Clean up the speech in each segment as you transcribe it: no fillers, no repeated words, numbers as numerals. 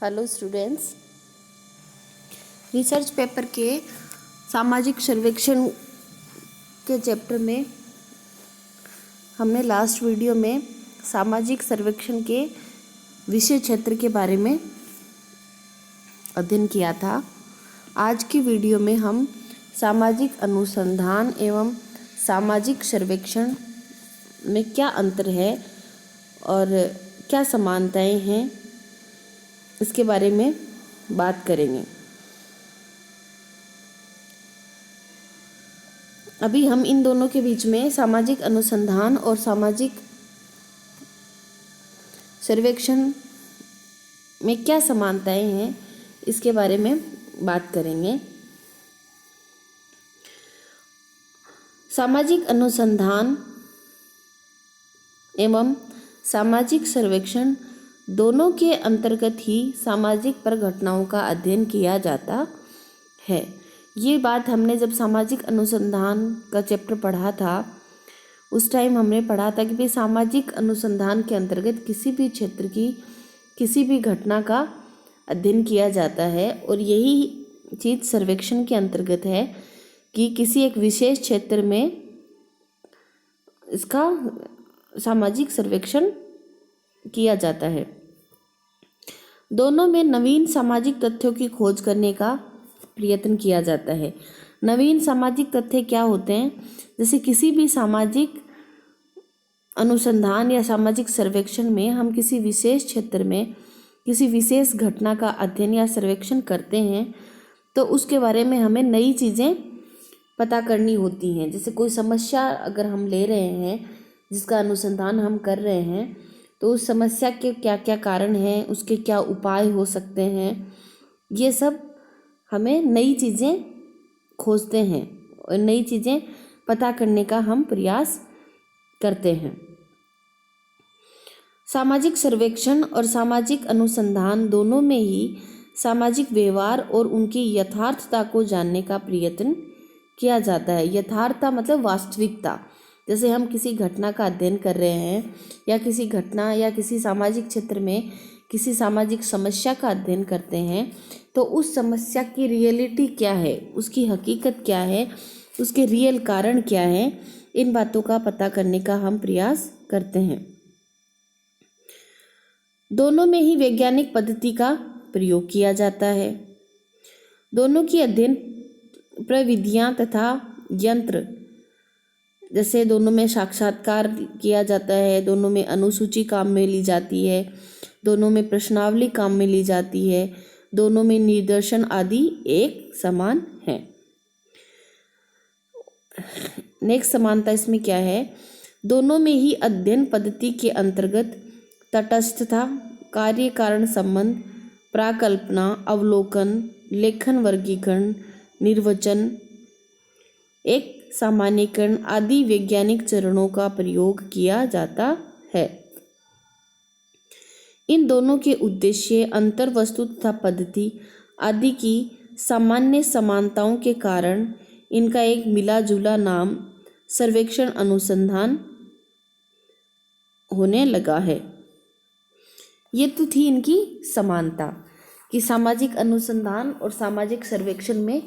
Hello students, research paper के सामाजिक सर्वेक्षण के चैप्टर में हमने लास्ट वीडियो में सामाजिक सर्वेक्षण के विषय क्षेत्र के बारे में अध्ययन किया था। आज की वीडियो में हम सामाजिक अनुसंधान एवं सामाजिक सर्वेक्षण में क्या अंतर है और क्या समानताएं हैं इसके बारे में बात करेंगे। अभी हम इन दोनों के बीच में सामाजिक अनुसंधान और सामाजिक सर्वेक्षण में क्या समानताएं हैं इसके बारे में बात करेंगे। सामाजिक अनुसंधान एवं सामाजिक सर्वेक्षण दोनों के अंतर्गत ही सामाजिक परिघटनाओं का अध्ययन किया जाता है। ये बात हमने जब सामाजिक अनुसंधान का चैप्टर पढ़ा था उस टाइम हमने पढ़ा था कि भाई सामाजिक अनुसंधान के अंतर्गत किसी भी क्षेत्र की किसी भी घटना का अध्ययन किया जाता है और यही चीज़ सर्वेक्षण के अंतर्गत है कि किसी एक विशेष क्षेत्र में इसका सामाजिक सर्वेक्षण किया जाता है। दोनों में नवीन सामाजिक तथ्यों की खोज करने का प्रयत्न किया जाता है। नवीन सामाजिक तथ्य क्या होते हैं? जैसे किसी भी सामाजिक अनुसंधान या सामाजिक सर्वेक्षण में हम किसी विशेष क्षेत्र में किसी विशेष घटना का अध्ययन या सर्वेक्षण करते हैं तो उसके बारे में हमें नई चीज़ें पता करनी होती हैं। जैसे कोई समस्या अगर हम ले रहे हैं जिसका अनुसंधान हम कर रहे हैं तो उस समस्या के क्या क्या कारण हैं, उसके क्या उपाय हो सकते हैं, ये सब हमें नई चीज़ें खोजते हैं और नई चीज़ें पता करने का हम प्रयास करते हैं। सामाजिक सर्वेक्षण और सामाजिक अनुसंधान दोनों में ही सामाजिक व्यवहार और उनकी यथार्थता को जानने का प्रयत्न किया जाता है। यथार्थता मतलब वास्तविकता। जैसे हम किसी घटना का अध्ययन कर रहे हैं या किसी घटना या किसी सामाजिक क्षेत्र में किसी सामाजिक समस्या का अध्ययन करते हैं तो उस समस्या की रियलिटी क्या है, उसकी हकीकत क्या है, उसके रियल कारण क्या है, इन बातों का पता करने का हम प्रयास करते हैं। दोनों में ही वैज्ञानिक पद्धति का प्रयोग किया जाता है। दोनों की अध्ययन प्रविधियां तथा यंत्र, जैसे दोनों में साक्षात्कार किया जाता है, दोनों में अनुसूची काम में ली जाती है, दोनों में प्रश्नावली काम में ली जाती है, दोनों में निर्देशन आदि एक समान है। नेक्स्ट समानता इसमें क्या है? दोनों में ही अध्ययन पद्धति के अंतर्गत तटस्थता, कार्य कारण संबंध, प्राकल्पना, अवलोकन, लेखन, वर्गीकरण, निर्वचन, एक सामान्यीकरण आदि वैज्ञानिक चरणों का प्रयोग किया जाता है। इन दोनों के उद्देश्य अंतर वस्तु तथा पद्धति आदि की सामान्य समानताओं के कारण इनका एक मिला जुला नाम सर्वेक्षण अनुसंधान होने लगा है। ये तो थी इनकी समानता कि सामाजिक अनुसंधान और सामाजिक सर्वेक्षण में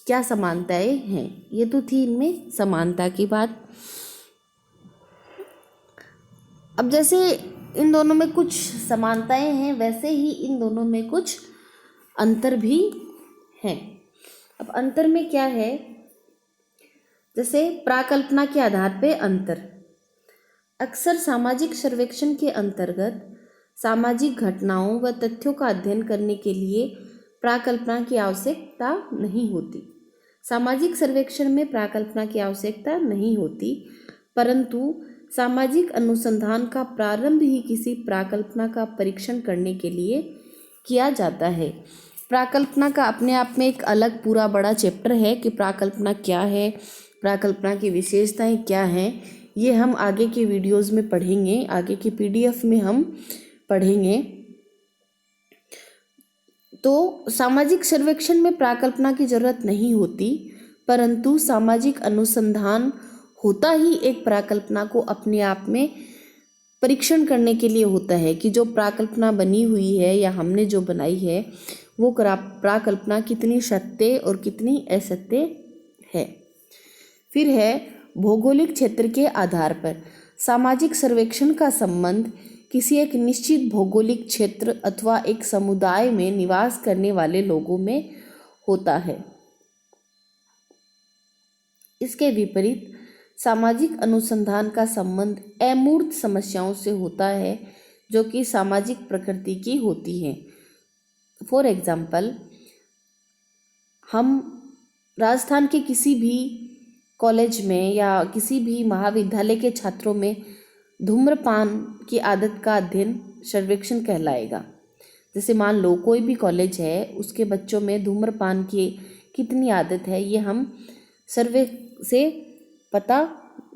क्या समानताएं हैं। ये तो थी इनमें समानता की बात। अब जैसे इन दोनों में कुछ समानताएं हैं वैसे ही इन दोनों में कुछ अंतर भी हैं। अब अंतर में क्या है? जैसे प्राकल्पना के आधार पे अंतर। अक्सर सामाजिक सर्वेक्षण के अंतर्गत सामाजिक घटनाओं व तथ्यों का अध्ययन करने के लिए प्राकल्पना की आवश्यकता नहीं होती। सामाजिक सर्वेक्षण में प्राकल्पना की आवश्यकता नहीं होती, परंतु सामाजिक अनुसंधान का प्रारंभ ही किसी प्राकल्पना का परीक्षण करने के लिए किया जाता है। प्राकल्पना का अपने आप में एक अलग पूरा बड़ा चैप्टर है कि प्राकल्पना क्या है, प्राकल्पना की विशेषताएं क्या हैं। ये हम आगे के वीडियोस में पढ़ेंगे, आगे की PDF में हम पढ़ेंगे। तो सामाजिक सर्वेक्षण में प्राकल्पना की जरूरत नहीं होती, परंतु सामाजिक अनुसंधान होता ही एक प्राकल्पना को अपने आप में परीक्षण करने के लिए होता है कि जो प्राकल्पना बनी हुई है या हमने जो बनाई है वो प्राकल्पना कितनी सत्य और कितनी असत्य है। फिर है भौगोलिक क्षेत्र के आधार पर। सामाजिक सर्वेक्षण का संबंध किसी एक निश्चित भौगोलिक क्षेत्र अथवा एक समुदाय में निवास करने वाले लोगों में होता है। इसके विपरीत सामाजिक अनुसंधान का संबंध अमूर्त समस्याओं से होता है जो कि सामाजिक प्रकृति की होती हैं। फॉर एग्जाम्पल, हम राजस्थान के किसी भी कॉलेज में या किसी भी महाविद्यालय के छात्रों में धूम्रपान की आदत का अध्ययन सर्वेक्षण कहलाएगा। जैसे मान लो कोई भी कॉलेज है, उसके बच्चों में धूम्रपान की कितनी आदत है, ये हम सर्वे से पता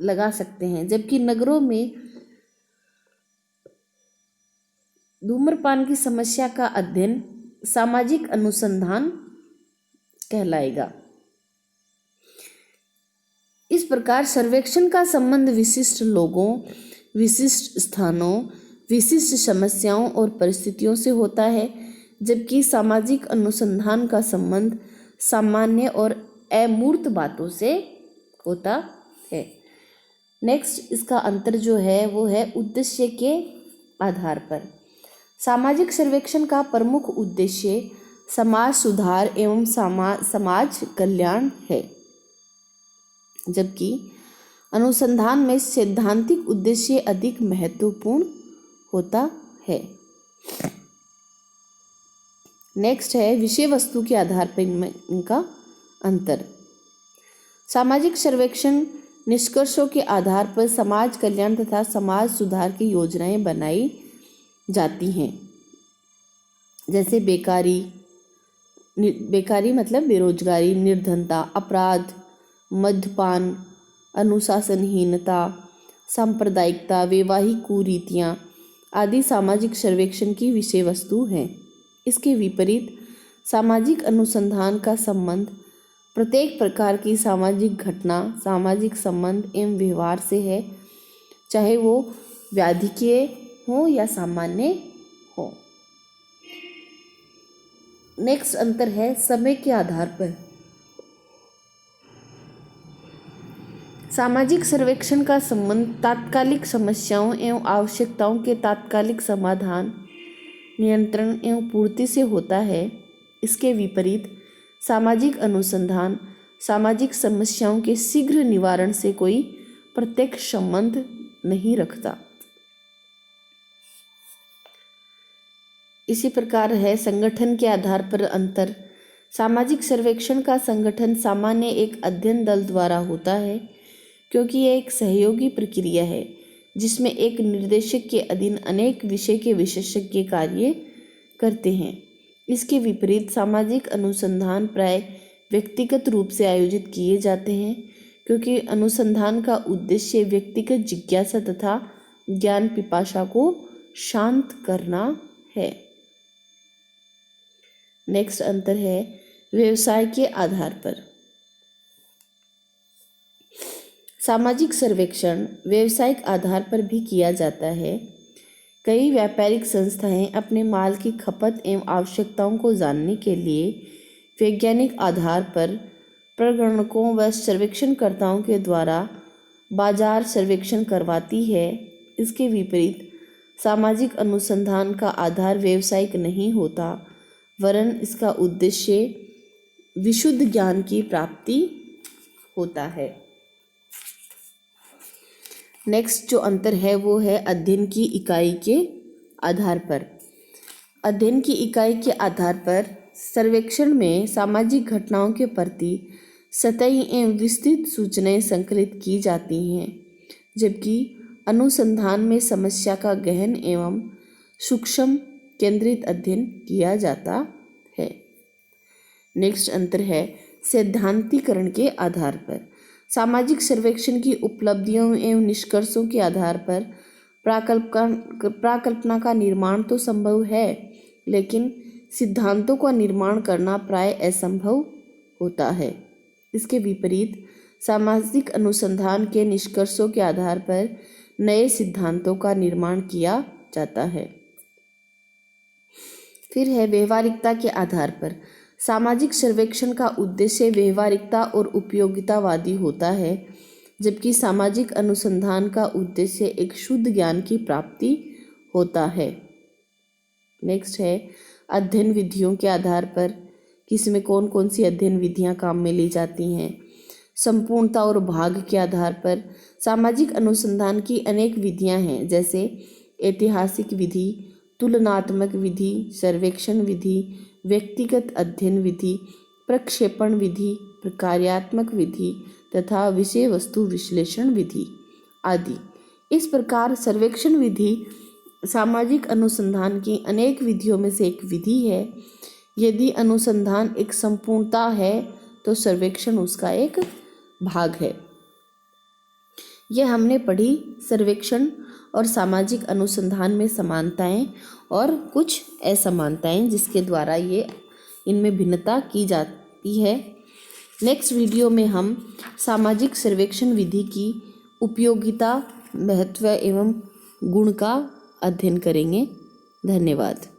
लगा सकते हैं। जबकि नगरों में धूम्रपान की समस्या का अध्ययन सामाजिक अनुसंधान कहलाएगा। इस प्रकार सर्वेक्षण का संबंध विशिष्ट लोगों, विशिष्ट स्थानों, विशिष्ट समस्याओं और परिस्थितियों से होता है, जबकि सामाजिक अनुसंधान का संबंध सामान्य और अमूर्त बातों से होता है। नेक्स्ट, इसका अंतर जो है वो है उद्देश्य के आधार पर। सामाजिक सर्वेक्षण का प्रमुख उद्देश्य समाज सुधार एवं समाज कल्याण है, जबकि अनुसंधान में सैद्धांतिक उद्देश्य अधिक महत्वपूर्ण होता है। नेक्स्ट है विषय वस्तु के आधार पर इनका अंतर। सामाजिक सर्वेक्षण निष्कर्षों के आधार पर समाज कल्याण तथा समाज सुधार की योजनाएं बनाई जाती हैं। जैसे बेकारी मतलब बेरोजगारी, निर्धनता, अपराध, मद्यपान, अनुशासनहीनता, सांप्रदायिकता, वैवाहिक कुरीतियाँ आदि सामाजिक सर्वेक्षण की विषय वस्तु हैं। इसके विपरीत सामाजिक अनुसंधान का संबंध प्रत्येक प्रकार की सामाजिक घटना, सामाजिक संबंध एवं व्यवहार से है, चाहे वो व्याधिकीय हो या सामान्य हो। नेक्स्ट अंतर है समय के आधार पर। सामाजिक सर्वेक्षण का संबंध तात्कालिक समस्याओं एवं आवश्यकताओं के तात्कालिक समाधान, नियंत्रण एवं पूर्ति से होता है। इसके विपरीत सामाजिक अनुसंधान सामाजिक समस्याओं के शीघ्र निवारण से कोई प्रत्यक्ष संबंध नहीं रखता। इसी प्रकार है संगठन के आधार पर अंतर। सामाजिक सर्वेक्षण का संगठन सामान्य एक अध्ययन दल द्वारा होता है, क्योंकि यह एक सहयोगी प्रक्रिया है जिसमें एक निर्देशक के अधीन अनेक विषय के विशेषज्ञ कार्य करते हैं। इसके विपरीत सामाजिक अनुसंधान प्राय व्यक्तिगत रूप से आयोजित किए जाते हैं, क्योंकि अनुसंधान का उद्देश्य व्यक्तिगत जिज्ञासा तथा ज्ञान पिपासा को शांत करना है। नेक्स्ट अंतर है व्यवसाय के आधार पर। सामाजिक सर्वेक्षण व्यावसायिक आधार पर भी किया जाता है। कई व्यापारिक संस्थाएं अपने माल की खपत एवं आवश्यकताओं को जानने के लिए वैज्ञानिक आधार पर प्रगणकों व सर्वेक्षणकर्ताओं के द्वारा बाजार सर्वेक्षण करवाती है। इसके विपरीत सामाजिक अनुसंधान का आधार व्यावसायिक नहीं होता, वरन इसका उद्देश्य विशुद्ध ज्ञान की प्राप्ति होता है। नेक्स्ट जो अंतर है वो है अध्ययन की इकाई के आधार पर। अध्ययन की इकाई के आधार पर सर्वेक्षण में सामाजिक घटनाओं के प्रति सतही एवं विस्तृत सूचनाएं संकलित की जाती हैं, जबकि अनुसंधान में समस्या का गहन एवं सूक्ष्म केंद्रित अध्ययन किया जाता है। नेक्स्ट अंतर है सैद्धांतिकरण के आधार पर। सामाजिक सर्वेक्षण की उपलब्धियों एवं निष्कर्षों के आधार पर प्राकल्पना का निर्माण तो संभव है, लेकिन सिद्धांतों का निर्माण करना प्राय असंभव होता है। इसके विपरीत सामाजिक अनुसंधान के निष्कर्षों के आधार पर नए सिद्धांतों का निर्माण किया जाता है। फिर है व्यवहारिकता के आधार पर। सामाजिक सर्वेक्षण का उद्देश्य व्यवहारिकता और उपयोगितावादी होता है, जबकि सामाजिक अनुसंधान का उद्देश्य एक शुद्ध ज्ञान की प्राप्ति होता है। नेक्स्ट है अध्ययन विधियों के आधार पर। किसमें कौन कौन सी अध्ययन विधियां काम में ली जाती हैं। संपूर्णता और भाग के आधार पर। सामाजिक अनुसंधान की अनेक विधियां हैं, जैसे ऐतिहासिक विधि, तुलनात्मक विधि, सर्वेक्षण विधि, व्यक्तिगत अध्ययन विधि, प्रक्षेपण विधि, प्रकार्यात्मक विधि तथा विषय वस्तु विश्लेषण विधि आदि। इस प्रकार सर्वेक्षण विधि सामाजिक अनुसंधान की अनेक विधियों में से एक विधि है। यदि अनुसंधान एक संपूर्णता है तो सर्वेक्षण उसका एक भाग है। यह हमने पढ़ी सर्वेक्षण और सामाजिक अनुसंधान में समानताएं और कुछ असमानताएं, जिसके द्वारा ये इनमें भिन्नता की जाती है। नेक्स्ट वीडियो में हम सामाजिक सर्वेक्षण विधि की उपयोगिता, महत्व एवं गुण का अध्ययन करेंगे। धन्यवाद।